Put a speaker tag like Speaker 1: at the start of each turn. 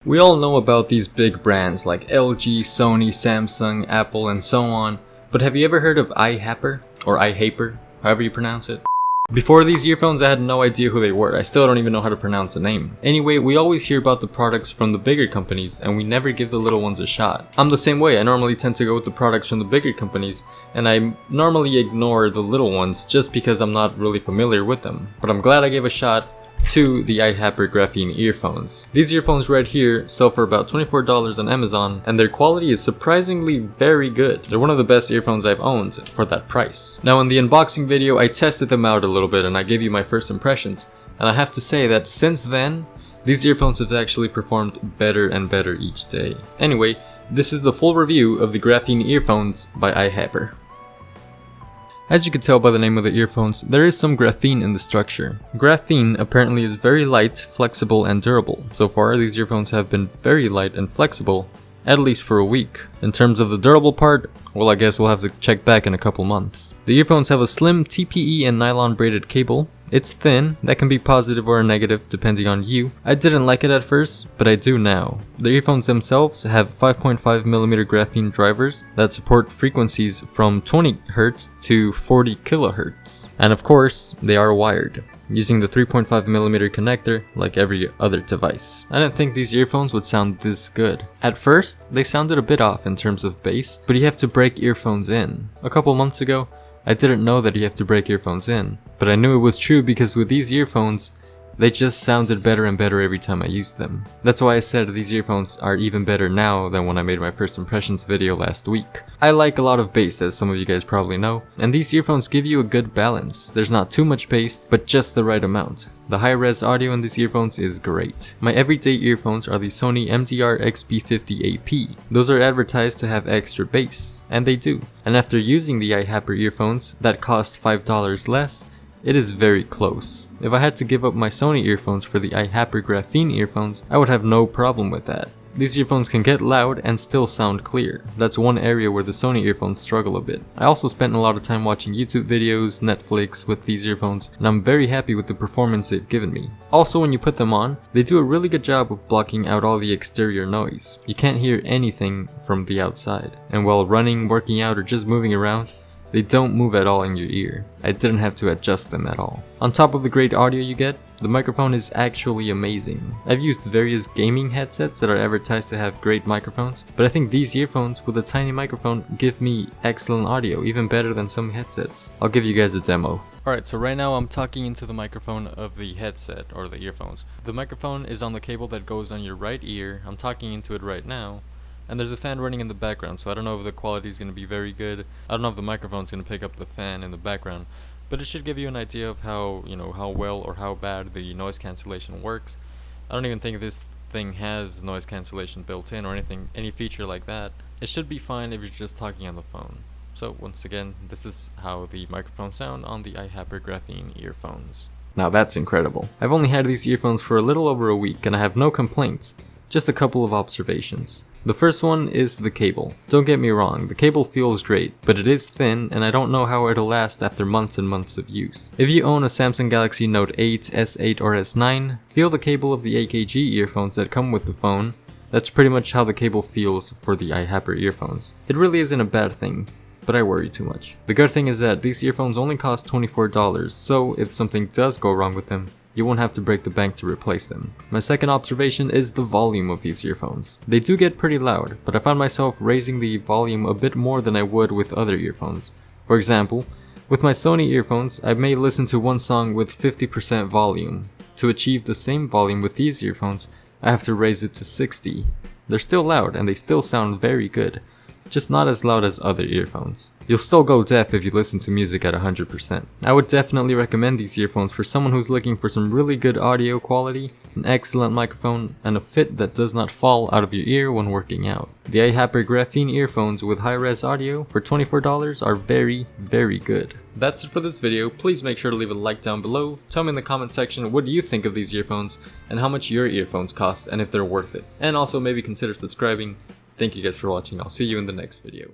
Speaker 1: We all know about these big brands like LG, Sony, Samsung, Apple, and so on, but have you ever heard of iHaper, or iHaper, however you pronounce it? Before these earphones I had no idea who they were. I still don't even know how to pronounce the name. Anyway, we always hear about the products from the bigger companies and we never give the little ones a shot. I'm the same way. I normally tend to go with the products from the bigger companies and I normally ignore the little ones just because I'm not really familiar with them. But I'm glad I gave a shot to the iHaper Graphene earphones. These earphones right here sell for about $24 on Amazon and their quality is surprisingly very good. They're one of the best earphones I've owned for that price. Now in the unboxing video I tested them out a little bit and I gave you my first impressions, and I have to say that since then these earphones have actually performed better and better each day. Anyway, this is the full review of the Graphene earphones by iHaper. As you can tell by the name of the earphones, there is some graphene in the structure. Graphene apparently is very light, flexible, and durable. So far, these earphones have been very light and flexible, at least for a week. In terms of the durable part, well, I guess we'll have to check back in a couple months. The earphones have a slim TPE and nylon braided cable. It's thin, that can be positive or a negative depending on you. I didn't like it at first, but I do now. The earphones themselves have 5.5mm graphene drivers that support frequencies from 20 Hz to 40 kHz. And of course, they are wired, using the 3.5mm connector like every other device. I didn't think these earphones would sound this good. At first, they sounded a bit off in terms of bass, but you have to break earphones in. A couple months ago, I didn't know that you have to break earphones in, but I knew it was true because with these earphones, they just sounded better and better every time I used them. That's why I said these earphones are even better now than when I made my first impressions video last week. I like a lot of bass, as some of you guys probably know, and these earphones give you a good balance. There's not too much bass, but just the right amount. The high-res audio in these earphones is great. My everyday earphones are the Sony MDR XB50AP. Those are advertised to have extra bass, and they do. And after using the iHaper earphones that cost $5 less, it is very close. If I had to give up my Sony earphones for the iHaper Graphene earphones, I would have no problem with that. These earphones can get loud and still sound clear. That's one area where the Sony earphones struggle a bit. I also spent a lot of time watching YouTube videos, Netflix with these earphones, and I'm very happy with the performance they've given me. Also, when you put them on, they do a really good job of blocking out all the exterior noise. You can't hear anything from the outside. And while running, working out, or just moving around, they don't move at all in your ear. I didn't have to adjust them at all. On top of the great audio you get, the microphone is actually amazing. I've used various gaming headsets that are advertised to have great microphones, but I think these earphones with a tiny microphone give me excellent audio, even better than some headsets. I'll give you guys a demo. Alright, so right now I'm talking into the microphone of the headset, or the earphones. The microphone is on the cable that goes on your right ear. I'm talking into it right now. And there's a fan running in the background, so I don't know if the quality is going to be very good. I don't know if the microphone's going to pick up the fan in the background, but it should give you an idea of how, how well or how bad the noise cancellation works. I don't even think this thing has noise cancellation built in or any feature like that. It should be fine if you're just talking on the phone. So once again, this is how the microphones sound on the iHaper Graphene earphones. Now that's incredible. I've only had these earphones for a little over a week and I have no complaints, just a couple of observations. The first one is the cable. Don't get me wrong, the cable feels great, but it is thin and I don't know how it'll last after months and months of use. If you own a Samsung Galaxy Note 8, S8 or S9, feel the cable of the AKG earphones that come with the phone. That's pretty much how the cable feels for the iHaper earphones. It really isn't a bad thing, but I worry too much. The good thing is that these earphones only cost $24, so if something does go wrong with them, you won't have to break the bank to replace them. My second observation is the volume of these earphones. They do get pretty loud, but I found myself raising the volume a bit more than I would with other earphones. For example, with my Sony earphones, I may listen to one song with 50% volume. To achieve the same volume with these earphones, I have to raise it to 60. They're still loud and they still sound very good, just not as loud as other earphones. You'll still go deaf if you listen to music at 100%. I would definitely recommend these earphones for someone who's looking for some really good audio quality, an excellent microphone, and a fit that does not fall out of your ear when working out. The iHaper Graphene earphones with high-res audio for $24 are very, very good. That's it for this video. Please make sure to leave a like down below. Tell me in the comment section what do you think of these earphones and how much your earphones cost and if they're worth it. And also maybe consider subscribing. Thank you guys for watching. I'll see you in the next video.